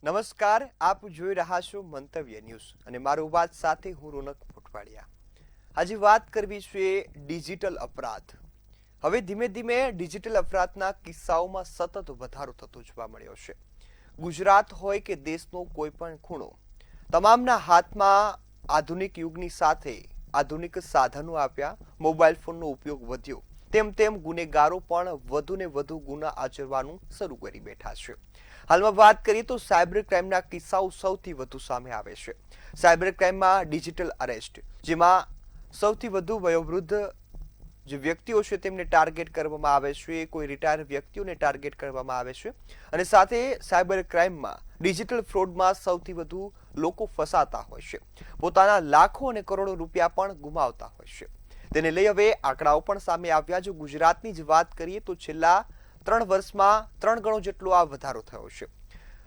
નમસ્કાર, આપ જોઈ રહ્યા છો મંતવ્ય ન્યૂઝ અને મારો વાત સાથે હું રોનક મોટવાડિયા। આજે વાત કરવી છે ડિજિટલ અપરાધ। હવે ધીમે ધીમે ડિજિટલ અપરાધના કિસ્સાઓમાં સતત વધારો થતો જોવા મળ્યો છે। ગુજરાત હોય કે દેશનો કોઈ પણ ખૂણો, તમામના હાથમાં આધુનિક યુગની સાથે આધુનિક સાધનો આવ્યા, મોબાઈલ ફોનનો ઉપયોગ વધ્યો, તેમ તેમ ગુનેગારો પણ વધુને વધુ ગુના આચરવાનું શરૂ કરી બેઠા છે। હાલમાં વાત કરીએ તો સાયબર ક્રાઇમના કિસ્સાઓ સૌથી વધુ સામે આવે છે। સાયબર ક્રાઇમમાં ડિજિટલ અરેસ્ટ, જેમાં સૌથી વધુ વયોવૃદ્ધ જે વ્યક્તિઓ છે તેમને ટાર્ગેટ કરવામાં આવે છે, કોઈ રિટાયર વ્યક્તિઓને ટાર્ગેટ કરવામાં આવે છે અને સાથે સાયબર ક્રાઇમમાં ડિજિટલ ફ્રોડમાં સૌથી વધુ લોકો ફસાતા હોય છે, પોતાના લાખો અને કરોડો રૂપિયા પણ ગુમાવતા હોય છે। તેને લઈ હવે આંકડાઓ પણ સામે આવ્યા। જો ગુજરાતની જ વાત કરીએ તો છેલ્લા 3 વર્ષમાં 3 ગણો જેટલો આ વધારો થયો છે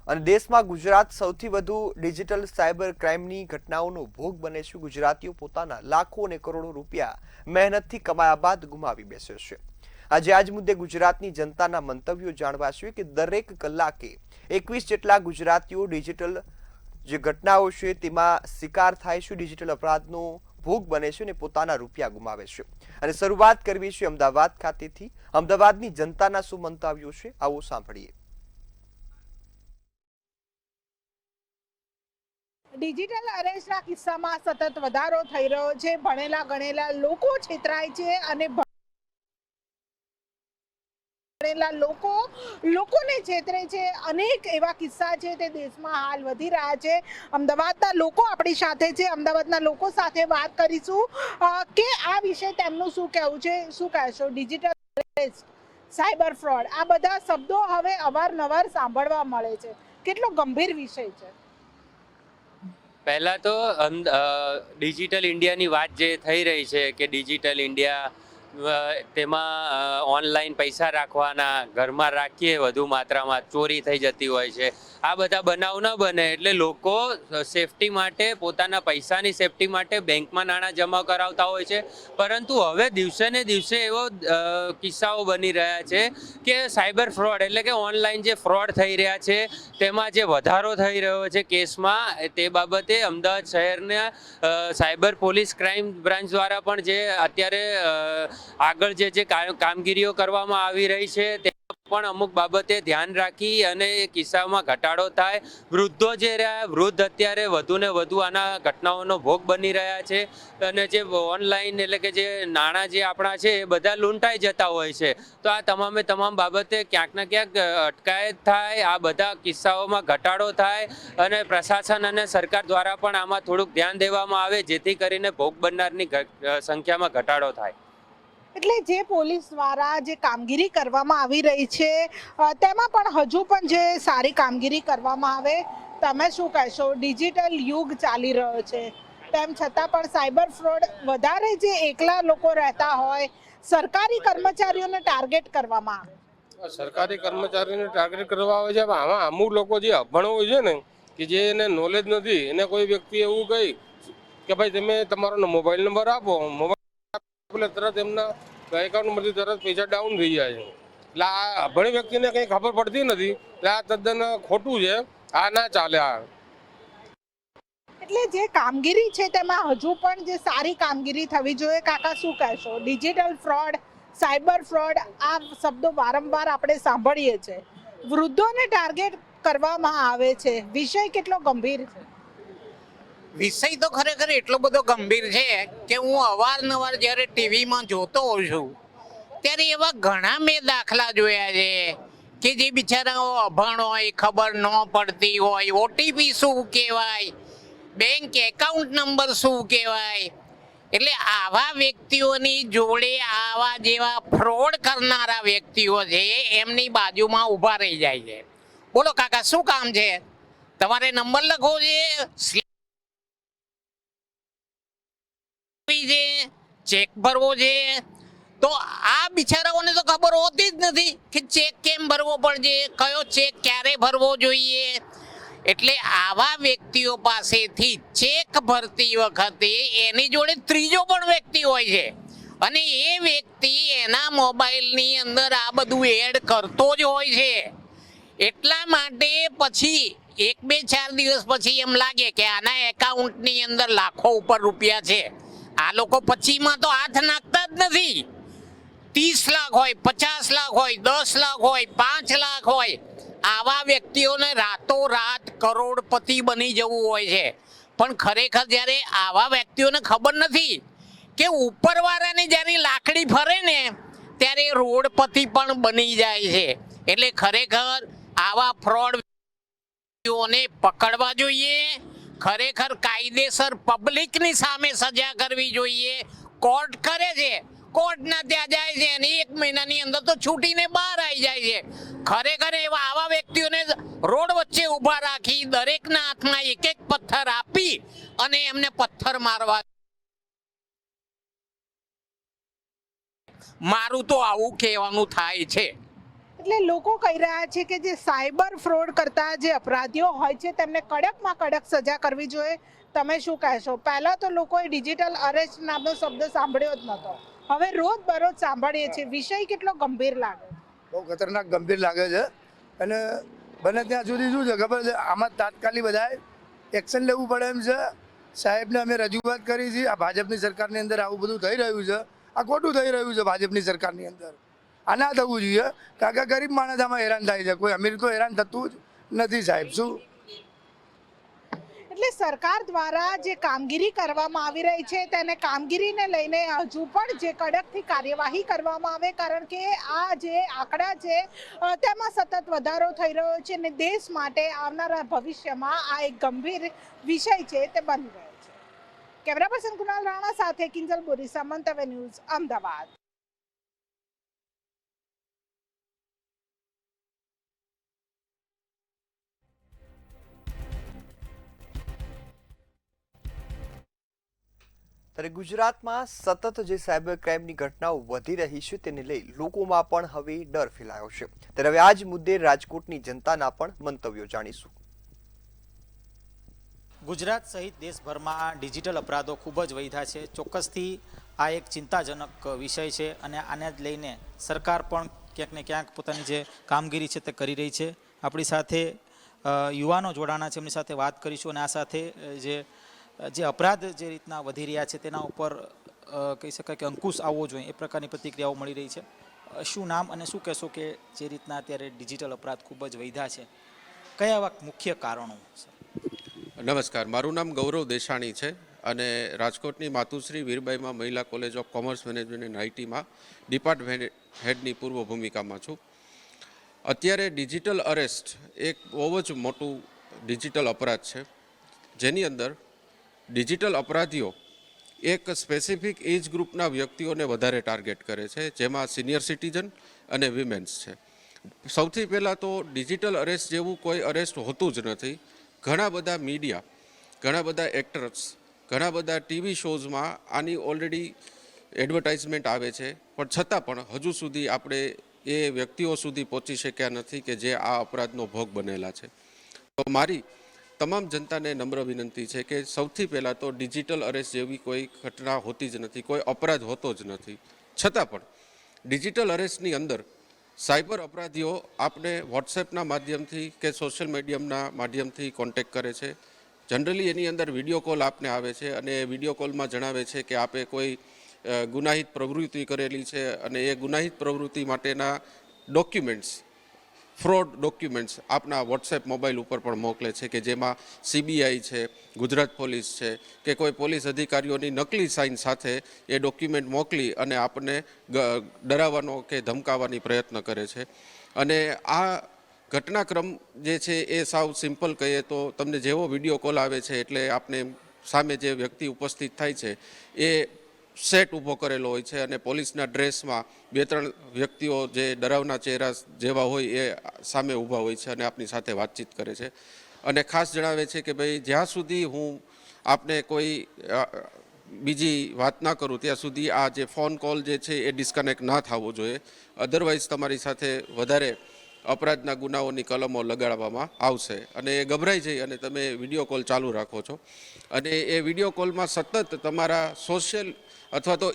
અને દેશમાં ગુજરાત સૌથી વધુ ડિજિટલ સાયબર ક્રાઇમની ઘટનાઓનો ભોગ બને છે। ગુજરાતીઓ પોતાના લાખો અને કરોડો રૂપિયા મહેનતથી કમાયા બાદ ગુમાવી બેસે છે। આજે આજ મુદ્દે ગુજરાતની જનતાના મંતવ્યો જાણવા છે કે દરેક કલાકે 21 જેટલા ગુજરાતીઓ ડિજિટલ જે ઘટનાઓ છે તેમાં શિકાર થાય છે, ડિજિટલ અપરાધનો ભોગ બને છે અને પોતાના રૂપિયા ગુમાવે છે। અને શરૂઆત કરવી છે અમદાવાદ ખાતેથી। અમદાવાદની જનતાના શું મંતવ્યો છે, આવો સાંભળીએ। ડિજિટલ અરેસ્ટના કિસ્સામાં સતત વધારો થઈ રહ્યો છે। ભણેલા ગણેલા લોકો છેતરાય છે અને ભણેલા લોકોને છેતરે છે। અનેક એવા કિસ્સા છે તે દેશમાં હાલ વધી રહ્યા છે। અમદાવાદના લોકો આપણી સાથે છે, અમદાવાદના લોકો સાથે વાત કરીશું કે આ વિશે તેમનું શું કહેવું છે। શું કહેશો? ડિજિટલ અરેસ્ટ, સાયબર ફ્રોડ, આ બધા શબ્દો હવે અવારનવાર સાંભળવા મળે છે, કેટલો ગંભીર વિષય છે? પહેલાં તો ડિજિટલ ઇન્ડિયાની વાત જે થઈ રહી છે કે ડિજિટલ ઇન્ડિયા તેમાં ઓનલાઈન પૈસા રાખવાના, ઘરમાં રાખીએ વધુ માત્રામાં ચોરી થઈ જતી હોય છે। આ બધા બનાવ ન બને એટલે લોકો સેફટી માટે, પોતાના પૈસાની સેફટી માટે બેંકમાં નાણાં જમા કરાવતા હોય છે, પરંતુ હવે દિવસે ને દિવસે એવો કિસ્સાઓ બની રહ્યા છે કે સાયબર ફ્રોડ એટલે કે ઓનલાઈન જે ફ્રોડ થઈ રહ્યા છે તેમાં જે વધારો થઈ રહ્યો છે કેસમાં, તે બાબતે અમદાવાદ શહેરના સાયબર પોલીસ ક્રાઇમ બ્રાન્ચ દ્વારા પણ જે અત્યારે આગળ જે કામગીરીઓ કરવામાં આવી રહી છે તેમાં પણ અમુક બાબતે ધ્યાન રાખી અને એ કિસ્સામાં ઘટાડો થાય। વૃદ્ધો જે રહ્યા, વૃદ્ધ અત્યારે વધુ ને વધુ આના ઘટનાઓનો ભોગ બની રહ્યા છે અને જે ઓનલાઈન એટલે કે જે નાણાં જે આપણા છે એ બધા લૂંટાઈ જતા હોય છે। તો આ તમામે તમામ બાબતે ક્યાંક ને ક્યાંક અટકાયત થાય, આ બધા કિસ્સાઓમાં ઘટાડો થાય અને પ્રશાસન અને સરકાર દ્વારા પણ આમાં થોડુંક ધ્યાન દેવામાં આવે જેથી કરીને ભોગ બનનારની સંખ્યામાં ઘટાડો થાય। એટલે જે પોલીસ દ્વારા જે કામગીરી કરવામાં આવી રહી છે તેમાં પણ હજુ પણ જે સારી કામગીરી કરવામાં આવે, તમે શું કહેશો? ડિજિટલ યુગ ચાલી રહ્યો છે તેમ છતાં પણ સાયબર ફ્રોડ વધારે જે એકલા લોકો રહેતા હોય, સરકારી કર્મચારીઓને ટાર્ગેટ કરવામાં આવે। સરકારી કર્મચારીને ટાર્ગેટ કરવા આવે છે, આમાં અમુક લોકો જે અભણ હોય છે ને, કે જે એને નોલેજ નથી, એને કોઈ વ્યક્તિ એવું કહી કે ભાઈ તમે તમારો મોબાઈલ નંબર આપો, મોબાઈલ તરત એમના એકાઉન્ટમાંથી તરત પૈસા ડાઉન થઈ જાય છે। એટલે આ અભણ વ્યક્તિને કંઈ ખબર પડતી નથી, એટલે આ તદ્દન ખોટું છે, આ ના ચાલે। એટલે જે કામગીરી છે તેમાં હજુ પણ જે સારી કામગીરી થવી જોઈએ। કાકા શું કહેશો? ડિજિટલ ફ્રોડ, સાયબર ફ્રોડ, આ શબ્દો વારંવાર આપણે સાંભળીએ છીએ, વૃદ્ધોને ટાર્ગેટ કરવામાં આવે છે, વિષય કેટલો ગંભીર છે? વિષય તો ખરેખર એટલો બધો ગંભીર છે કે હું અવારનવાર જ્યારે ટીવીમાં જોતો હોઉં છું ત્યારે એવા ઘણા મેં દાખલા જોયા છે કે જે બિચારાઓ અભણ હોય, ખબર ન પડતી હોય, ઓટીપી શું કહેવાય, બેંક એકાઉન્ટ નંબર શું કહેવાય, એટલે આવા વ્યક્તિઓની જોડે આવા જેવા ફ્રોડ કરનારા વ્યક્તિઓ છે એમની બાજુમાં ઊભા રહી જાય છે। બોલો કાકા, શું કામ છે? તમારે નંબર લખવો છે, ચેક ભરવો છે, તો આ બિચારાઓને તો ખબર હોતી જ નથી કે ચેક કેમ ભરવો પડશે, કયો ચેક ક્યારે ભરવો જોઈએ। એટલે આવા વ્યક્તિઓ પાસેથી ચેક ભરતી વખતે એની જોડે ત્રીજો પણ વ્યક્તિ હોય છે અને એ વ્યક્તિ એના મોબાઈલની અંદર આ બધું એડ કરતો જ હોય છે। એટલા માટે પછી 1-2-4 દિવસ પછી એમ લાગે કે આના એકાઉન્ટની અંદર લાખો ઉપર રૂપિયા છે, આ લોકો 25માં તો હાથ નાખતા જ નથી. 30 લાખ હોય, 50 લાખ હોય, 10 લાખ હોય, 5 લાખ હોય, આવા વ્યક્તિઓને રાતોરાત કરોડપતિ બની જવું હોય છે. પણ ખરેખર જ્યારે આવા વ્યક્તિઓને ખબર નથી કે ઉપરવાળાની જ્યારે લાકડી ફરે ને ત્યારે રોડપતિ પણ બની જાય છે. એટલે ખરેખર આવા ફ્રોડને પકડવા જોઈએ. ખરેખર કાયદેસર પબ્લિકની સામે સજા કરવી જોઈએ. કોર્ટ કરે છે, કોર્ટના ત્યાં જાય છે અને 1 મહિનાની અંદર તો છૂટીને બહાર આવી જાય છે. ખરેખર આવા વ્યક્તિઓને રોડ વચ્ચે ઊભા રાખી દરેકના હાથમાં 1-1 પથ્થર આપી અને એમને પથ્થર મારવા. મારું તો આવું કહેવાનું થાય છે. એટલે લોકો કહી રહ્યા છે કે જે સાયબર ફ્રોડ કરતા જે અપરાધીઓ હોય છે તેમને કડકમાં કડક સજા કરવી જોઈએ. તમે શું કહેશો? પહેલા તો લોકોએ ડિજિટલ અરેસ્ટ નામનો શબ્દ સાંભળ્યો જ નહોતો, હવે રોજ બરોજ સાંભળીએ છીએ. વિષય કેટલો ગંભીર લાગે? બહુ ખતરનાક ગંભીર લાગે છે. અને બને ત્યાં સુધી શું છે ખબર છે, આમાં તાત્કાલિક બધાએ એક્શન લેવું પડે એમ છે. સાહેબને અમે રજૂઆત કરી છે. આ ભાજપની સરકારની અંદર આવું બધું થઈ રહ્યું છે, આ ખોટું થઈ રહ્યું છે ભાજપની સરકારની અંદર. આ ના થવું જોઈએ, કારણ કે ગરીબ માણસ આમાં હેરાન થાય છે. કોઈ અમીર તો હેરાન થતું જ નથી સાહેબ. શું એટલે સરકાર દ્વારા જે કામગીરી કરવામાં આવી રહી છે તેને કામગીરીને લઈને હજુ પણ જે કડકથી કાર્યવાહી કરવામાં આવે, કારણ કે આ જે આંકડા છે તેમાં સતત વધારો થઈ રહ્યો છે અને દેશ માટે આવનારા ભવિષ્યમાં આ એક ગંભીર વિષય છે તે બની રહ્યો છે. કેમેરા પર્સન કુણાલ રાણા સાથે કિંજલ બોરીસા, મંતવ્ય ન્યૂઝ, અમદાવાદ. ત્યારે ગુજરાતમાં સતત જે સાયબર ક્રાઇમની ઘટનાઓ વધી રહી છે તેને લઈ લોકોમાં પણ હવે ડર ફેલાયો છે. ત્યારે હવે આ જ મુદ્દે રાજકોટની જનતાના પણ મંતવ્યો જાણીશું. ગુજરાત સહિત દેશભરમાં ડિજિટલ અપરાધો ખૂબ જ વધ્યા છે. ચોક્કસથી આ એક ચિંતાજનક વિષય છે અને આને જ લઈને સરકાર પણ ક્યાંક ને ક્યાંક પોતાની જે કામગીરી છે તે કરી રહી છે. આપણી સાથે યુવાનો જોડાણા છે, એમની સાથે વાત કરીશું અને આ સાથે જે અપરાધ જે રીતના વધી રહ્યા છે તેના ઉપર કહી શકાય કે અંકુશ આવવો જોઈએ એ પ્રકારની પ્રતિક્રિયાઓ મળી રહી છે. શું નામ અને શું કહેશો કે જે રીતના અત્યારે ડિજિટલ અપરાધ ખૂબ જ વધ્યા છે, કયા એવા મુખ્ય કારણો? નમસ્કાર, મારું નામ ગૌરવ દેસાણી છે અને રાજકોટની માતુશ્રી વીરબાઈમાં મહિલા college of commerce management and આઈટીમાં ડિપાર્ટમેન્ટ હેડની પૂર્વ ભૂમિકામાં છું. અત્યારે ડિજિટલ અરેસ્ટ એક બહુ જ મોટું ડિજિટલ અપરાધ છે, જેની અંદર ડિજિટલ અપરાધીઓ એક સ્પેસિફિક એજ ગ્રુપના વ્યક્તિઓને વધારે ટાર્ગેટ કરે છે, જેમાં સિનિયર સિટીઝન અને વિમેન્સ છે. સૌથી પહેલાં તો ડિજિટલ અરેસ્ટ જેવું કોઈ અરેસ્ટ હોતું જ નથી. ઘણા બધા મીડિયા, ઘણા બધા એક્ટર્સ, ઘણા બધા ટીવી શોઝમાં આની ઓલરેડી એડવર્ટાઇઝમેન્ટ આવે છે, પણ છતાં પણ હજુ સુધી આપણે એ વ્યક્તિઓ સુધી પહોંચી શક્યા નથી કે જે આ અપરાધનો ભોગ બનેલા છે. તો મારી તમામ જનતાને નમ્ર વિનંતી છે કે સૌથી પહેલાં તો ડિજિટલ અરેસ્ટ જેવી કોઈ ઘટના હોતી જ નથી, કોઈ અપરાધ હોતો જ નથી. છતાં પણ ડિજિટલ અરેસ્ટની અંદર સાયબર અપરાધીઓ આપને વોટ્સએપના માધ્યમથી કે સોશિયલ મીડિયાના માધ્યમથી કોન્ટેક્ટ કરે છે. જનરલી એની અંદર વિડીયો કોલ આપને આવે છે અને એ વિડીયો કોલમાં જણાવે છે કે આપે કોઈ ગુનાહિત પ્રવૃત્તિ કરેલી છે અને એ ગુનાહિત પ્રવૃત્તિ માટેના ડોક્યુમેન્ટ્સ, ફ્રોડ ડોક્યુમેન્ટ્સ આપના વોટ્સએપ મોબાઈલ ઉપર પણ મોકલે છે કે જેમાં સીબીઆઈ છે, ગુજરાત પોલીસ છે કે કોઈ પોલીસ અધિકારીઓની નકલી સાઇન સાથે એ ડોક્યુમેન્ટ મોકલી અને આપણને ડરાવવાનો કે ધમકાવવાની પ્રયત્ન કરે છે. અને આ ઘટનાક્રમ જે છે એ સાવ સિમ્પલ કહીએ તો તમને જેવો વિડીયો કોલ આવે છે એટલે આપને સામે જે વ્યક્તિ ઉપસ્થિત થાય છે એ સેટ ઊભો કરેલો હોય છે અને પોલીસના ડ્રેસમાં 2-3 વ્યક્તિઓ જે ડરાવના ચહેરા જેવા હોય એ સામે ઊભા હોય છે અને આપની સાથે વાતચીત કરે છે. અને ખાસ જણાવે છે કે ભાઈ જ્યાં સુધી હું આપને કોઈ બીજી વાત ના કરું ત્યાં સુધી આ જે ફોન કોલ જે છે એ ડિસ્કનેક્ટ ના થવો જોઈએ, અધરવાઇઝ તમારી સાથે વધારે અપરાધના ગુનાઓની કલમો લગાડવામાં આવશે. અને એ ગભરાઈ જઈ અને તમે વિડીયો કોલ ચાલુ રાખો છો અને એ વિડીયો કોલમાં સતત તમારા સોશિયલ અથવા તો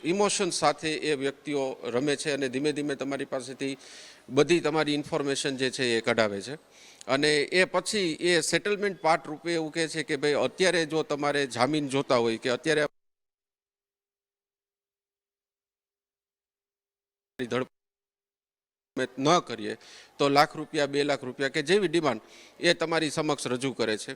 ઇમોશન સાથે એ વ્યક્તિઓ રમે છે અને ધીમે ધીમે તમારી પાસેથી બધી તમારી ઇન્ફોર્મેશન જે છે એ કઢાવે છે. અને એ પછી એ સેટલમેન્ટ પાર્ટ રૂપે એવું કહે છે કે ભાઈ અત્યારે જો તમારે જામીન જોતા હોય કે અત્યારે ધરપકડ ન કરીએ તો લાખ રૂપિયા 2 લાખ રૂપિયા કે જેવી ડિમાન્ડ એ તમારી સમક્ષ રજૂ કરે છે.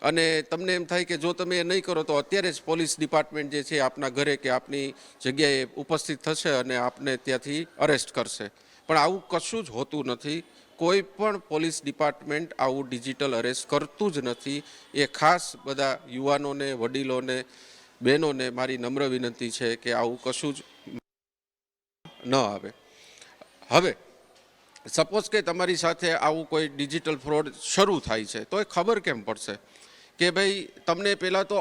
અને તમને એમ થાય કે જો તમે એ નહીં કરો તો અત્યારે જ પોલીસ ડિપાર્ટમેન્ટ જે છે આપના ઘરે કે આપની જગ્યાએ ઉપસ્થિત થશે અને આપને ત્યાંથી અરેસ્ટ કરશે. પણ આવું કશું જ હોતું નથી. કોઈ પણ પોલીસ ડિપાર્ટમેન્ટ આવું ડિજિટલ અરેસ્ટ કરતું જ નથી. એ ખાસ બધા યુવાનોને, વડીલોને, બહેનોને મારી નમ્ર વિનંતી છે કે આવું કશું જ ન આવે. હવે સપોઝ કે તમારી સાથે આવું કોઈ ડિજિટલ ફ્રોડ શરૂ થાય છે તો એ ખબર કેમ પડશે કે ભાઈ તમને પહેલાં તો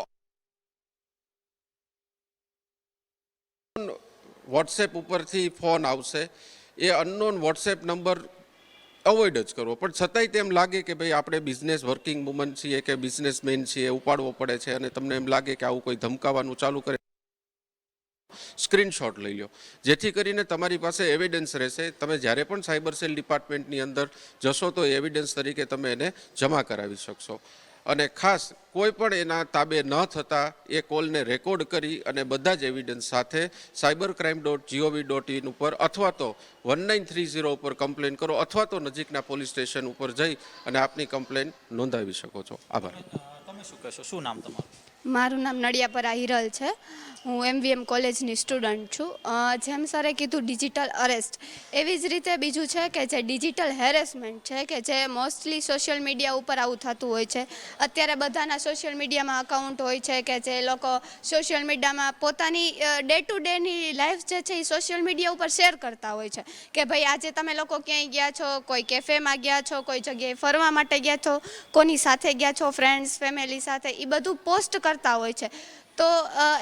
વોટ્સએપ ઉપરથી ફોન આવશે. એ અનનોન વોટ્સએપ નંબર અવોઇડ જ કરવો, પણ છતાંય તેમ લાગે કે ભાઈ આપણે બિઝનેસ વર્કિંગ વુમન છીએ કે બિઝનેસમેન છીએ, ઉપાડવો પડે છે અને તમને એમ લાગે કે આવું કોઈ ધમકાવવાનું ચાલુ કરે, સ્ક્રીનશોટ લઈ લો, જેથી કરીને તમારી પાસે એવિડન્સ રહેશે. તમે જ્યારે પણ સાયબર સેલ ડિપાર્ટમેન્ટની અંદર જશો તો એવિડન્સ તરીકે તમે એને જમા કરાવી શકશો. અને ખાસ કોઈ પણ એના તાબે ન થતાં એ કોલને રેકોર્ડ કરી અને બધા જ એવિડન્સ સાથે cybercrime.gov.in ઉપર અથવા તો 1930 ઉપર કમ્પ્લેન કરો અથવા તો નજીકના પોલીસ સ્ટેશન ઉપર જઈ અને આપની કમ્પ્લેન નોંધાવી શકો છો. આભાર. તમે શું કહેશો? શું નામ તમારું? મારું નામ નડિયાપરા હિરલ છે. હું MVM કોલેજની સ્ટુડન્ટ છું. જેમ સરે કીધું ડિજિટલ અરેસ્ટ, એવી જ રીતે બીજું છે કે જે ડિજિટલ હેરેસમેન્ટ છે કે જે મોસ્ટલી સોશિયલ મીડિયા ઉપર આવું થતું હોય છે. અત્યારે બધાના સોશિયલ મીડિયામાં અકાઉન્ટ હોય છે કે જે લોકો સોશિયલ મીડિયામાં પોતાની ડે ટુ ડેની લાઈફ જે છે એ સોશિયલ મીડિયા ઉપર શેર કરતા હોય છે કે ભાઈ આજે તમે લોકો ક્યાંય ગયા છો, કોઈ કેફેમાં ગયા છો, કોઈ જગ્યાએ ફરવા માટે ગયા છો, કોની સાથે ગયા છો, ફ્રેન્ડ્સ ફેમિલી સાથે, એ બધું પોસ્ટ કરતા હોય છે. તો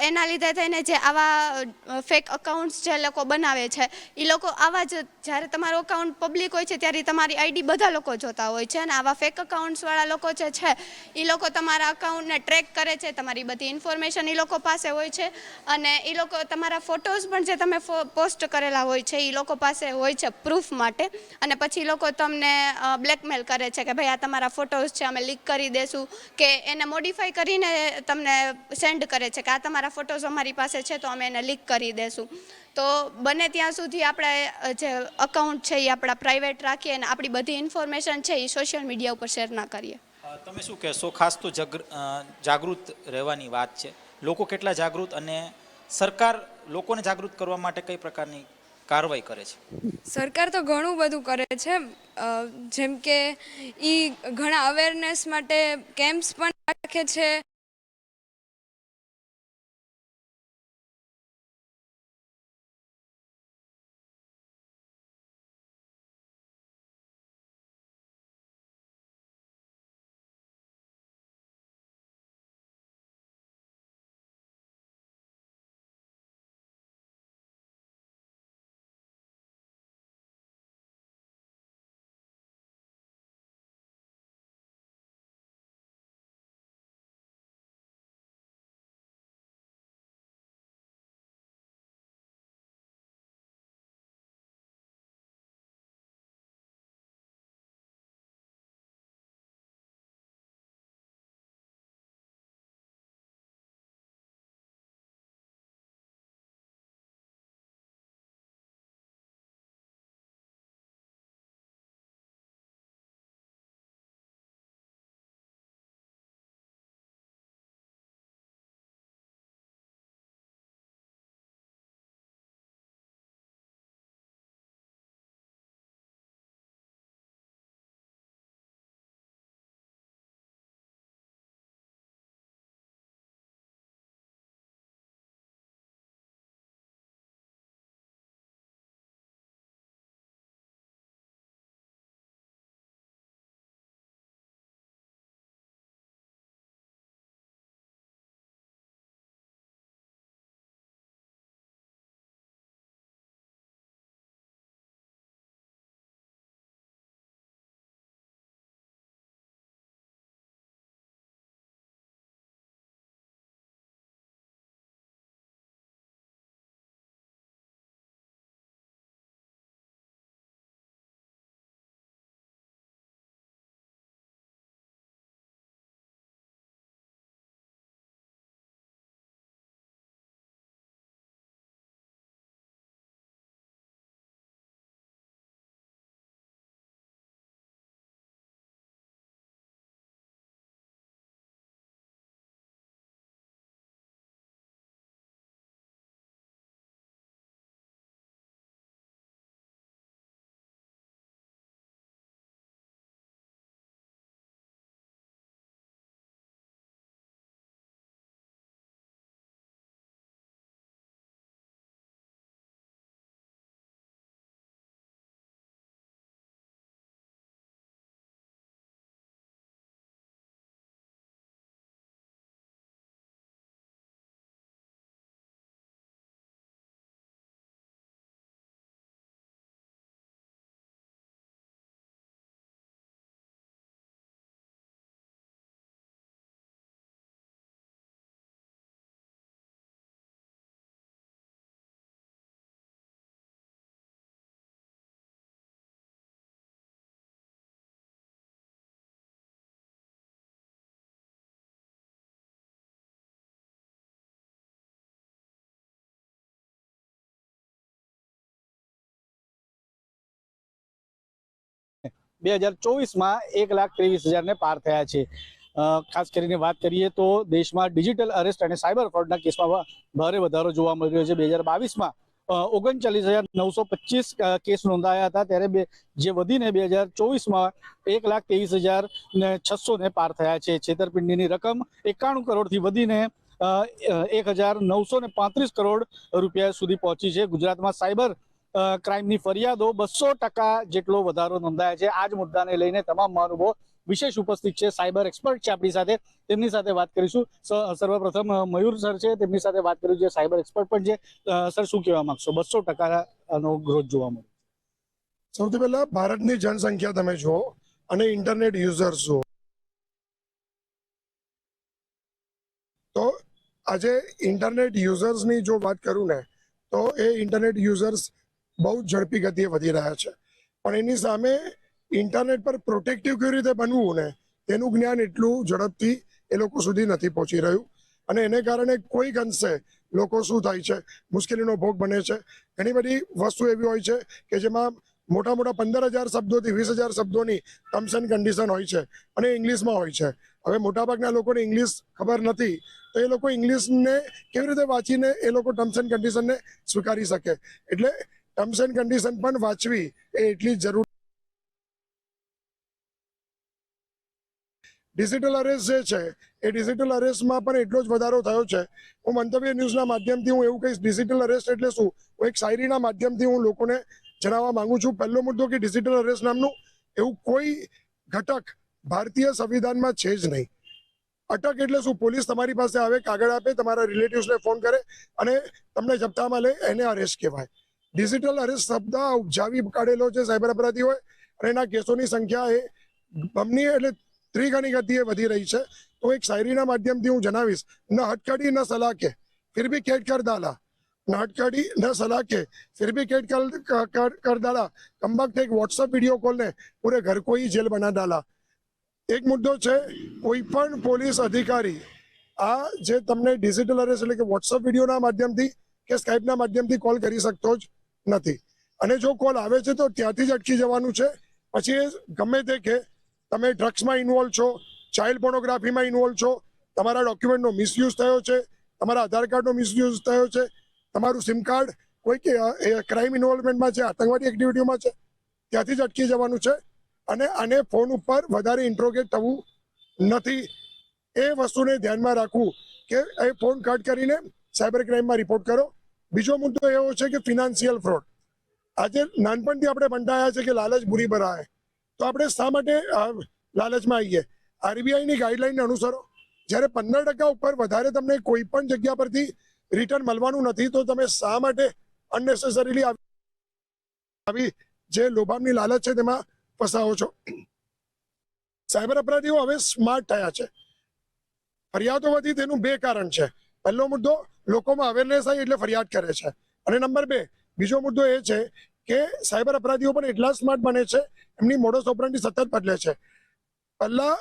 એના લીધે થઈને જે આવા ફેક અકાઉન્ટ્સ જે લોકો બનાવે છે એ લોકો આવા જ જ્યારે તમારું અકાઉન્ટ પબ્લિક હોય છે ત્યારે તમારી આઈડી બધા લોકો જોતા હોય છે. અને આવા ફેક અકાઉન્ટ્સવાળા લોકો જે છે એ લોકો તમારા અકાઉન્ટને ટ્રેક કરે છે, તમારી બધી ઇન્ફોર્મેશન એ લોકો પાસે હોય છે. અને એ લોકો તમારા ફોટોઝ પણ જે તમે પોસ્ટ કરેલા હોય છે એ લોકો પાસે હોય છે પ્રૂફ માટે. અને પછી એ લોકો તમને બ્લેકમેલ કરે છે કે ભાઈ આ તમારા ફોટોઝ છે, અમે લીક કરી દેશું, કે એને મોડિફાઈ કરીને તમને સેન્ડ કરે છે કે આ તમારા ફોટોઝ અમારી પાસે છે તો અમે એને લીક કરી દેશું. તો બને ત્યાં સુધી આપણે જે અકાઉન્ટ છે એ આપણા પ્રાઇવેટ રાખીએ અને આપણી બધી ઇન્ફોર્મેશન છે એ સોશિયલ મીડિયા ઉપર શેર ના કરીએ. તમે શું કહેશો? ખાસ તો જાગૃત રહેવાની વાત છે. લોકો કેટલા જાગૃત, અને સરકાર લોકોને જાગૃત કરવા માટે કઈ પ્રકારની કાર્યવાહી કરે છે? સરકાર તો ઘણું બધું કરે છે. જેમ કે ઘણા અવેરનેસ માટે કેમ્પ્સ પણ રાખે છે. 2024માં 1,23,000 પાર થયા છે. ખાસ કરીને વાત કરીએ તો દેશમાં ડિજિટલ અરેસ્ટ અને સાયબર ફ્રોડના કેસમાં ભારે વધારો જોવા મળી રહ્યો છે. 2022માં 39,925 કેસ નોંધાયા હતા, ત્યારે જે વધીને 2024માં 1,23,600 પાર થયા છે. છેતરપિંડીની રકમ 91 કરોડથી વધીને 1,935 કરોડ રૂપિયા સુધી પહોંચી છે. ગુજરાતમાં સાયબર ક્રાઇમની ફરિયાદો 200% જેટલો વધારો નોંધાયા છે. આ જ મુદ્દાને લઈને તમામ મહાનુભાવો વિશેષ ઉપસ્થિત છે. સાયબર એક્સપર્ટ છે આપણી સાથે, તેમની સાથે વાત કરીશું. સર્વપ્રથમ મયુર સર છે, તેમની સાથે વાત કરીશું, જે સાયબર એક્સપર્ટ પણ છે. સર, શું કહેવા માંગશો? 200%નો ગ્રોથ જોવા મળ્યો. સૌથી પહેલા ભારતની જનસંખ્યા તમે જુઓ અને ઇન્ટરનેટ યુઝર્સ જુઓ, તો આજે ઇન્ટરનેટ યુઝર્સની જો વાત કરું ને, તો એ ઇન્ટરનેટ યુઝર્સ બહુ ઝડપી ગતિએ વધી રહ્યા છે. પણ એની સામે ઇન્ટરનેટ પર પ્રોટેક્ટિવ કેવી રીતે બનવું ને, તેનું જ્ઞાન એટલું ઝડપથી એ લોકો સુધી નથી પહોંચી રહ્યું. અને એને કારણે કોઈક અંશે લોકો શું થાય છે, મુશ્કેલીનો ભોગ બને છે. ઘણી બધી વસ્તુ એવી હોય છે કે જેમાં મોટા 15,000 શબ્દોથી 20,000 શબ્દોની ટર્મ્સ એન્ડ કન્ડિશન હોય છે અને ઇંગ્લિશમાં હોય છે. હવે મોટાભાગના લોકોને ઇંગ્લિશ ખબર નથી, તો એ લોકો ઇંગ્લિશને કેવી રીતે વાંચીને એ લોકો ટર્મ્સ એન્ડ કન્ડિશનને સ્વીકારી શકે. એટલે ટર્મ્સ એન્ડ કન્ડિશન પણ વાંચવી એ એટલી જ જરૂરી. ડિજિટલ અરેસ્ટ જે છે એ ડિજિટલ અરેસ્ટમાં પણ એટલો જ વધારો થયો છે. હું મંતવ્ય ન્યૂઝના માધ્યમથી હું એવું કહીશ, ડિજિટલ અરેસ્ટ એટલે શું, હું એક શાયરીના માધ્યમથી હું લોકોને જણાવવા માંગુ છું. પહેલો મુદ્દો કે ડિજિટલ અરેસ્ટ નામનું એવું કોઈ ઘટક ભારતીય સંવિધાનમાં છે જ નહીં. અટક એટલે શું, પોલીસ તમારી પાસે આવે, કાગળ આપે, તમારા રિલેટિવ્સને ફોન કરે અને તમને જપ્તામાં લે, એને અરેસ્ટ કહેવાય. ડિજિટલ અરેસ્ટ શબ્દ ઉપજાવી કાઢેલો છે સાયબર અપરાધીઓએ, અને એના કેસોની સંખ્યા એ બમણી એટલે ત્રિગણી ગતિએ વધી રહી છે. તો એક શાયરીના માધ્યમથી હું જણાવીશ, ન હટકડી ન સલાકે ફિર ભી કેટ કર ડાલા, ન હટકડી ન સલાકે ફિર ભી કેટ કર ડાલા, કમબખ્ત એક વોટ્સઅપ વિડીયો કોલ ને પૂરે ઘર को ही जेल बना डाला. એક મુદ્દો છે, કોઈ પણ પોલીસ અધિકારી આ જે તમને ડિજિટલ અરેસ્ટ એટલે કે વોટ્સઅપ વિડીયોના માધ્યમથી કે સ્કાઇપના માધ્યમથી કોલ કરી શકતો જ નથી. અને જો કોલ આવે છે તો ત્યાંથી જ અટકી જવાનું છે. પછી એ ગમે તે કે તમે ડ્રગ્સમાં ઇન્વોલ્વ છો, ચાઇલ્ડ પોર્નોગ્રાફીમાં ઇન્વોલ્વ છો, તમારા ડોક્યુમેન્ટનો મિસયુઝ થયો છે, તમારા આધાર કાર્ડનો મિસયુઝ થયો છે, તમારું સિમ કાર્ડ કોઈ ક્રાઇમ ઇન્વોલ્વમેન્ટમાં છે, આતંકવાદી એક્ટિવિટીમાં છે, ત્યાંથી જ અટકી જવાનું છે. અને આને ફોન ઉપર વધારે ઇન્ટ્રોગેટ થવું નથી. એ વસ્તુને ધ્યાનમાં રાખવું કે એ ફોન કટ કરીને સાયબર ક્રાઇમમાં રિપોર્ટ કરો. બીજો મુદ્દો એવો છે કે ફિનાન્શિયલ ફ્રોડ. આજે નાનપણથી આપણે બંધાયા છે કે લાલચ બુરી બલા હે, તો આપણે શા માટે લાલચમાં આવીએ? આરબીઆઈની ગાઈડલાઈન અનુસરો. જ્યારે 15% ઉપર વધારે તમને કોઈ પણ જગ્યા પરથી રિટર્ન મળવાનું નથી, તો તમે શા માટે અનનેસેસરીલી આવી જે લોભામની લાલચ છે તેમાં ફસાવો છો? સાયબર અપરાધીઓ હવે સ્માર્ટ થયા છે. ફરિયાદો વધી તેનું 2 કારણ છે. પહેલો મુદ્દો, લોકોમાં અવેરનેસ આવી એટલે ફરિયાદ કરે છે. અને નંબર 2, બીજો મુદ્દો એ છે કે સાયબર અપરાધીઓ પણ એટલા સ્માર્ટ બને છે, એમની મોડસ ઓપરેન્ડી સતત બદલે છે. પહેલા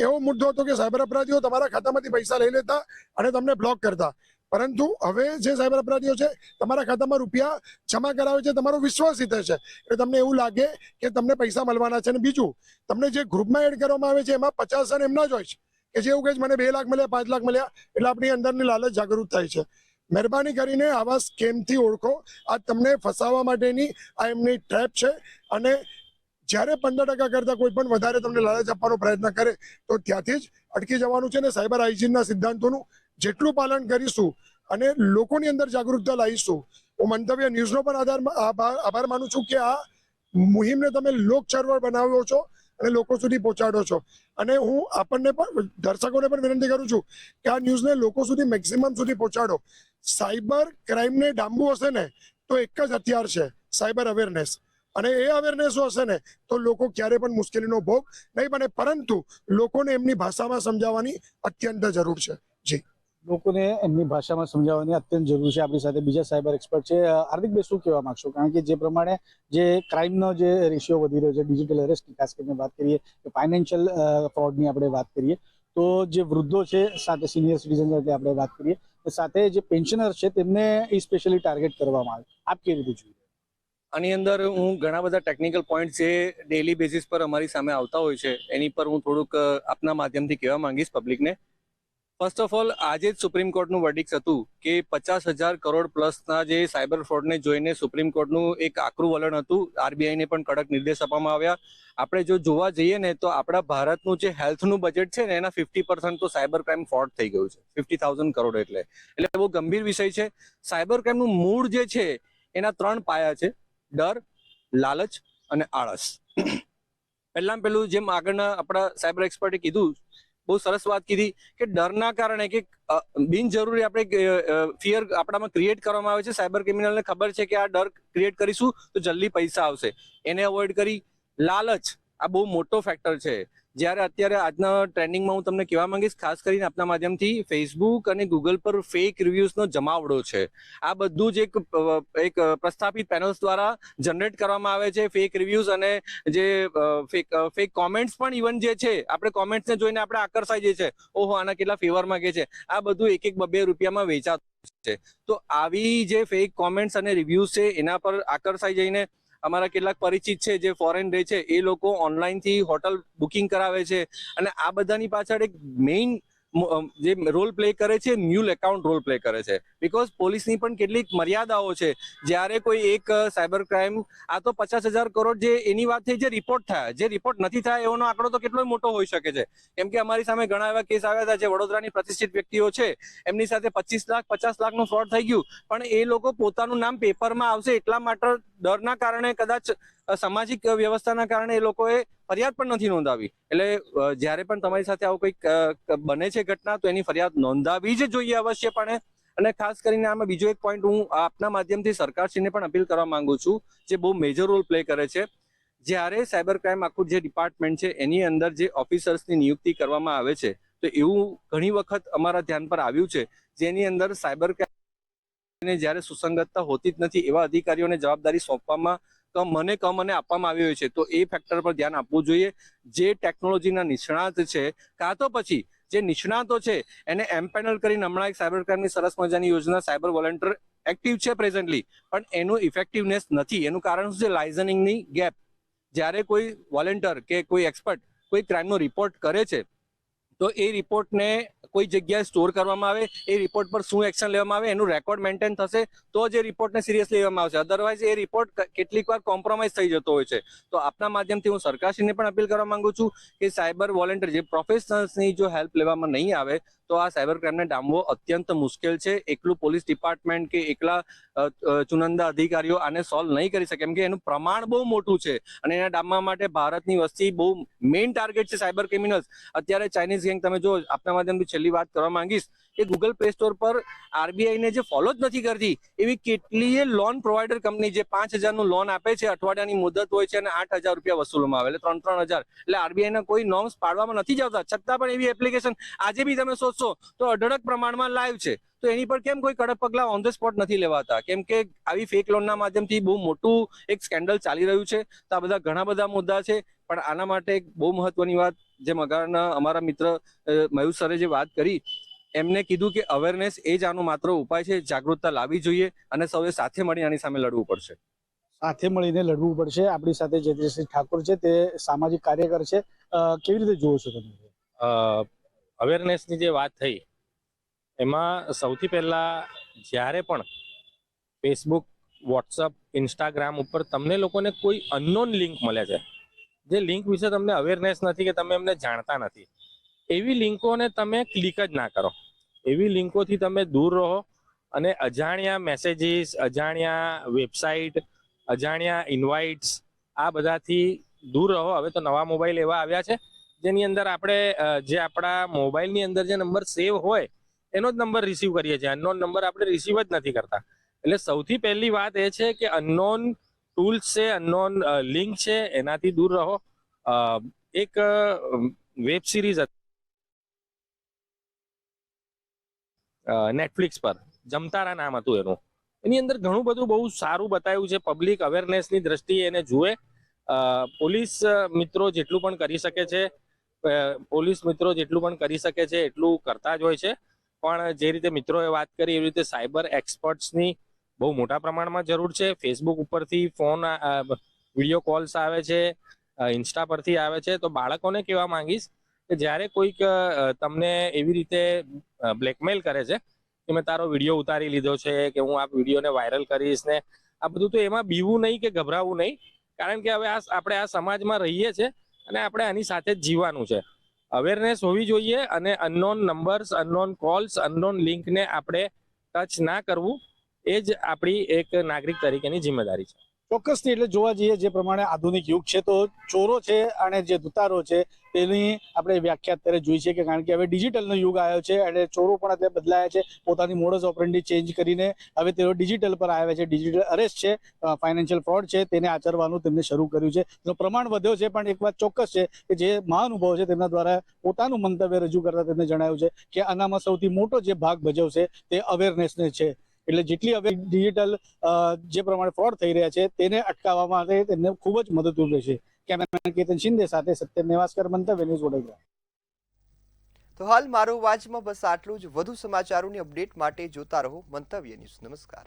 એવો મુદ્દો હતો કે સાયબર અપરાધીઓ તમારા ખાતામાંથી પૈસા લઈ લેતા અને તમને બ્લોક કરતા. પરંતુ હવે જે સાયબર અપરાધીઓ છે તમારા ખાતામાં રૂપિયા જમા કરાવે છે, તમારો વિશ્વાસ જીતે છે, એટલે તમને એવું લાગે કે તમને પૈસા મળવાના છે. અને બીજું, તમને જે ગ્રુપમાં એડ કરવામાં આવે છે એમાં 50 જણ એમના જ હોય છે કે જે એવું કહે છે મને 2 લાખ મળ્યા, 5 લાખ મળ્યા, એટલે આપણી અંદરની લાલચ જાગૃત થાય છે. મહેરબાની કરીને આવા સ્કેમથી ઓળખો. આ તમને ફસાવવા માટેની આ એમની ટ્રેપ છે. અને જ્યારે 15% કરતાં કોઈ પણ વધારે તમને લાલચ આપવાનો પ્રયત્ન કરે તો ત્યાંથી જ અટકી જવાનું છે. અને સાયબર હાઇજીનના સિદ્ધાંતોનું જેટલું પાલન કરીશું અને લોકોની અંદર જાગૃતતા લાવીશું, હું મંતવ્ય ન્યૂઝનો પણ આભાર માનું છું કે આ મુહિમને તમે લોક ચળવળ બનાવ્યો છો અને લોકો સુધી પહોંચાડો છો. અને હું આપણને પણ દર્શકોને પણ વિનંતી કરું છું કે આ ન્યૂઝને લોકો સુધી મેક્સિમમ સુધી પહોંચાડો. સાયબર ક્રાઇમને ડામવું હશે ને તો એક જ હથિયાર છે, સાયબર અવેરનેસ. અને એ અવેરનેસ હશે ને તો લોકો ક્યારે પણ મુશ્કેલીનો ભોગ નહીં બને. પરંતુ લોકોને એમની ભાષામાં સમજાવવાની અત્યંત જરૂર છે. જી, લોકોને એમની ભાષામાં સમજાવવાની અત્યંત જરૂર છે. આપણી સાથે બીજા સાયબર એક્સપર્ટ છે. હાર્દિકભાઈ, શું કહેવા માંગશો? કારણ કે જે પ્રમાણે જે ક્રાઇમનો જે રેશિયો વધી રહ્યો છે, ડિજિટલ અરેસ્ટની ખાસ કરીને વાત કરીએ, કે ફાઇનાન્શિયલ ફ્રોડની આપણે વાત કરીએ, તો જે વૃદ્ધો છે, સાથે સિનિયર સિટીઝન સાથે આપણે વાત કરીએ, સાથે જે પેન્શનર છે તેમને સ્પેશિયલી ટાર્ગેટ કરવામાં આવે, આપ કેવી રીતે જોઈએ? આની અંદર હું ઘણા બધા ટેકનિકલ પોઈન્ટ જે ડેલી બેઝિસ પર અમારી સામે આવતા હોય છે એની પર હું થોડુંક આપના માધ્યમથી કહેવા માંગીશ પબ્લિકને. ફર્સ્ટ ઓફ ઓલ, આજે જ સુપ્રીમ કોર્ટનું વર્ડિક્ટ હતું કે 50,000 કરોડ પ્લસના જે સાયબર ફ્રોડને જોઈને સુપ્રીમ કોર્ટનું એક આકરું વલણ હતું. આરબીઆઈને પણ કડક નિર્દેશ આપવામાં આવ્યા. આપણે જો જોવા જઈએ ને તો આપણા ભારતનું જે હેલ્થનું બજેટ છે ને એના 50% તો સાયબર ક્રાઇમ ફ્રોડ થઈ ગયું છે. 50,000 કરોડ એટલે બહુ ગંભીર વિષય છે. સાયબર ક્રાઇમનું મૂળ જે છે એના 3 પાયા છે: ડર, લાલચ અને આળસ. પહેલું જેમ આગળના આપણા સાયબર એક્સપર્ટે કીધું, બહુ સરસ વાત કીધી કે ડરના કારણે કે બિનજરૂરી આપણે ફિયર આપણામાં ક્રિએટ કરવામાં આવે છે. સાયબર ક્રિમિનલને ખબર છે કે આ ડર ક્રિએટ કરીશું તો જલ્દી પૈસા આવશે, એને અવોઇડ કરી. લાલચ, આ બહુ મોટો ફેક્ટર છે. જ્યારે અત્યારે આજના ટ્રેન્ડિંગમાં હું તમને કહેવા માંગીશ, ખાસ કરીને આપના માધ્યમથી, ફેસબુક અને ગૂગલ પર ફેક રિવ્યુઝનો જમાવડો છે. આ બધું જ એક પ્રસ્થાપિત પેનલ્સ દ્વારા જનરેટ કરવામાં આવે છે. ફેક રિવ્યુઝ અને જે ફેક કોમેન્ટ્સ પણ ઇવન જે છે, આપણે કોમેન્ટ્સને જોઈને આપણે આકર્ષાઈ જઈએ છે, ઓહો આના કેટલા ફેવરમાં કે છે. આ બધું 1-2 રૂપિયામાં વેચાતું છે. તો આવી જે ફેક કોમેન્ટ્સ અને રિવ્યુઝ છે એના પર આકર્ષાઈ જઈને અમારા કેટલાક પરિચિત છે જે ફોરેન રહે છે, એ લોકો ઓનલાઈનથી હોટલ બુકિંગ કરાવે છે. અને આ બધાની પાછળ એક મેઇન જે રોલ પ્લે કરે છે, મ્યુલ એકાઉન્ટ રોલ પ્લે કરે છે. બીકોઝ પોલીસની પણ કેટલીક મર્યાદાઓ છે. જ્યારે કોઈ એક સાયબર ક્રાઇમ, આ તો 50,000 કરોડ જે એની વાત થઈ, જે રિપોર્ટ થયા, જે રિપોર્ટ નથી થયા એનો આંકડો તો કેટલો મોટો હોઈ શકે છે. કેમ કે અમારી સામે ઘણા એવા કેસ આવ્યા હતા, જે વડોદરાની પ્રતિષ્ઠિત વ્યક્તિઓ છે, એમની સાથે 25 લાખ 50 લાખનું ફ્રોડ થઈ ગયું, પણ એ લોકો પોતાનું નામ પેપરમાં આવશે એટલા માટે ડરના કારણે, કદાચ સામાજિક વ્યવસ્થાના કારણે એ લોકોએ ફરિયાદ પણ નથી નોંધાવી. એટલે જ્યારે પણ તમારી સાથે આવું કંઈક બને છે ઘટના, તો એની ફરિયાદ નોંધાવી જ જોઈએ અવશ્યપણે. અને ખાસ કરીને આમાં બીજો એક પોઈન્ટ હું આપના માધ્યમથી સરકારશ્રીને પણ અપીલ કરવા માંગુ છું, જે બહુ મેજર રોલ પ્લે કરે છે. જ્યારે સાયબર ક્રાઇમ આખું જે ડિપાર્ટમેન્ટ છે એની અંદર જે ઓફિસર્સની નિયુક્તિ કરવામાં આવે છે, તો એવું ઘણી વખત અમારા ધ્યાન પર આવ્યું છે, જેની અંદર સાયબર ક્રાઇમને જ્યારે સુસંગતતા હોતી જ નથી એવા અધિકારીઓને જવાબદારી સોંપવામાં કમ અને આપવામાં આવી હોય છે. તો એ ફેક્ટર પર ધ્યાન આપવું જોઈએ. જે ટેકનોલોજીના નિષ્ણાત છે, કાં તો પછી જે નિષ્ણાતો છે એને એમ્પેનલ કરીને, હમણાં એક સાયબર ક્રાઇમની સરસ મજાની યોજના સાયબર વોલન્ટિયર એક્ટિવ છે પ્રેઝન્ટલી, પણ એનું ઇફેક્ટિવનેસ નથી. એનું કારણ શું છે? લાયઝનિંગની ગેપ. જ્યારે કોઈ વોલન્ટિયર કે કોઈ એક્સપર્ટ કોઈ ક્રાઇમનો રિપોર્ટ કરે છે, તો એ રિપોર્ટને કોઈ જગ્યાએ સ્ટોર કરવામાં આવે, એ રિપોર્ટ પર શું એક્શન લેવામાં આવે, એનું રેકોર્ડ મેન્ટેન થશે તો જ એ રિપોર્ટને સિરિયસલી લેવામાં આવશે. અધરવાઇઝ એ રિપોર્ટ કેટલીક વાર કોમ્પ્રોમાઇઝ થઈ જતો હોય છે. તો આપના માધ્યમથી હું સરકારશ્રીને પણ અપીલ કરવા માંગુ છું કે સાયબર વોલન્ટિયર, જે પ્રોફેશનલ્સની જો હેલ્પ લેવામાં નહીં આવે તો આ સાયબર ક્રાઇમને ડામવો અત્યંત મુશ્કેલ છે. એકલું પોલીસ ડિપાર્ટમેન્ટ કે એકલા ચુનંદા અધિકારીઓ આને સોલ્વ નહીં કરી શકે, કેમ કે એનું પ્રમાણ બહુ મોટું છે. અને એના ડામવા માટે ભારતની વસ્તી બહુ મેઇન ટાર્ગેટ છે સાયબર ક્રિમિનલ્સ. અત્યારે ચાઇનીઝ ગેંગ, તમે જો, આપના માધ્યમથી છેલ્લી વાત કરવા માંગીશ કે ગૂગલ પ્લે સ્ટોર પર આરબીઆઈને જે ફોલો જ નથી કરતી એવી કેટલીય લોન પ્રોવાઈડર કંપની જે 5,000નું લોન આપે છે, અઠવાડિયાની મુદત હોય છે અને 8,000 રૂપિયા વસૂલવામાં આવે, એટલે 3,000. એટલે આરબીઆઈના કોઈ નોર્મ્સ પાડવામાં નથી જતા, છતાં પણ એવી એપ્લિકેશન આજે બી તમે શોધશો તો અઢળક પ્રમાણમાં લાઈવ છે. તો એની પર કેમ કોઈ કડક પગલા ઓન ધ સ્પોટ નથી લેવાતા? કેમ કે આવી ફેક લોનના માધ્યમથી બહુ મોટું એક સ્કેન્ડલ ચાલી રહ્યું છે. તો આ બધા ઘણા બધા મુદ્દા છે, પણ આના માટે એક બહુ મહત્વની વાત, જેમ અમારા મિત્ર મયુર સરે જે વાત કરી, એમને કીધું કે અવેરનેસ એ જ આનો માત્ર ઉપાય છે. જાગૃતતા લાવવી જોઈએ અને સૌએ સાથે મળી આની સામે લડવું પડશે. સાથે મળીને લડવું પડશે. આપણી સાથે જયદ્રથસિંહ ઠાકોર છે, તે સામાજિક કાર્યકર છે. કેવી રીતે જુઓ છો તમે? અવેરનેસની જે વાત થઈ, એમાં સૌથી પહેલા જ્યારે પણ ફેસબુક, વોટ્સઅપ, ઇન્સ્ટાગ્રામ ઉપર તમને લોકોને કોઈ અનનોન લિંક મળે છે, જે લિંક વિશે તમને અવેરનેસ નથી કે તમે એમને જાણતા નથી, એવી લિંકોને તમે ક્લિક જ ના કરો. એવી લિંકોથી તમે દૂર રહો અને અજાણ્યા મેસેજીસ, અજાણ્યા વેબસાઇટ, અજાણ્યા ઇન્વાઇટ્સ, આ બધાથી દૂર રહો. હવે તો નવા મોબાઈલ એવા આવ્યા છે જેની અંદર આપણે જે આપણા મોબાઈલની અંદર જે નંબર સેવ હોય એનો જ નંબર રિસીવ કરીએ છીએ, અનનોન નંબર આપણે રિસીવ જ નથી કરતા. એટલે સૌથી પહેલી વાત એ છે કે અનનોન ટૂલ્સ છે, અનનોન લિંક છે, એનાથી દૂર રહો. એક વેબ સિરીઝ હતી નેટફ્લિક્સ પર, જમતારા નામ હતું એનું. એની અંદર ઘણું બધું બહુ સારું બતાવ્યું છે. પબ્લિક અવેરનેસની દ્રષ્ટિએ એને જુએ. પોલીસ મિત્રો જેટલું પણ કરી શકે છે એટલું કરતા જ હોય છે. પણ જે રીતે મિત્રોએ વાત કરી એવી રીતે સાયબર એક્સપર્ટ્સની બહુ મોટા પ્રમાણમાં જરૂર છે. ફેસબુક ઉપરથી ફોન વિડીયો કોલ્સ આવે છે, ઇન્સ્ટા પરથી આવે છે. તો બાળકોને કહેવા માંગીશ કે જ્યારે કોઈક તમને એવી રીતે બ્લેકમેલ કરે છે કે મેં તારો વિડીયો ઉતારી લીધો છે કે હું આ વિડીયોને વાયરલ કરીશ ને આ બધું, તો એમાં બીવું નહીં કે ગભરાવું નહીં. કારણ કે હવે આપણે આ સમાજમાં રહીએ છીએ અને આપણે આની સાથે જ જીવવાનું છે. અવેરનેસ હોવી જોઈએ અને unknown numbers, unknown calls, unknown લિંકને આપણે ટચ ના કરવું, એ જ આપણી એક નાગરિક તરીકેની જિમ્મેદારી છે. ચોક્કસથી એટલે જોવા જઈએ જે પ્રમાણે આધુનિક યુગ છે તો ચોરો છે અને જે દુતારો છે તેની આપણે વ્યાખ્યા અત્યારે જોઈ છે કે કારણ કે હવે ડિજિટલનો યુગ આવ્યો છે અને ચોરો પણ અત્યારે બદલાયા છે, પોતાની મોડસ ઓપરેન્ડી ચેન્જ કરીને હવે તેઓ ડિજિટલ પર આવ્યા છે. ડિજિટલ અરેસ્ટ છે, ફાઇનાન્શિયલ ફ્રોડ છે તેને આચરવાનું તેમને શરૂ કર્યું છે. તેનું પ્રમાણ વધ્યો છે. પણ એક વાત ચોક્કસ છે કે જે મહાનુભાવો છે તેમના દ્વારા પોતાનું મંતવ્ય રજૂ કરતા તેમને જણાવ્યું છે કે આનામાં સૌથી મોટો જે ભાગ ભજવશે તે અવેરનેસને છે. એટલે જેટલી હવે ડિજિટલ જે પ્રમાણે ફ્રોડ થઈ રહ્યા છે તેને અટકાવવા માટે તેમને ખૂબ જ મદદરૂપ રહેશે. કેમેરામેન કેતન શિંદે સાથે સત્યમ નેવાસકર, મંતવ્ય ન્યૂઝ, વડોદરા. તો હાલ મારો વાજમાં બસ આટલું જ. વધુ સમાચારોની અપડેટ માટે જોતા રહો મંતવ્ય ન્યૂઝ. નમસ્કાર.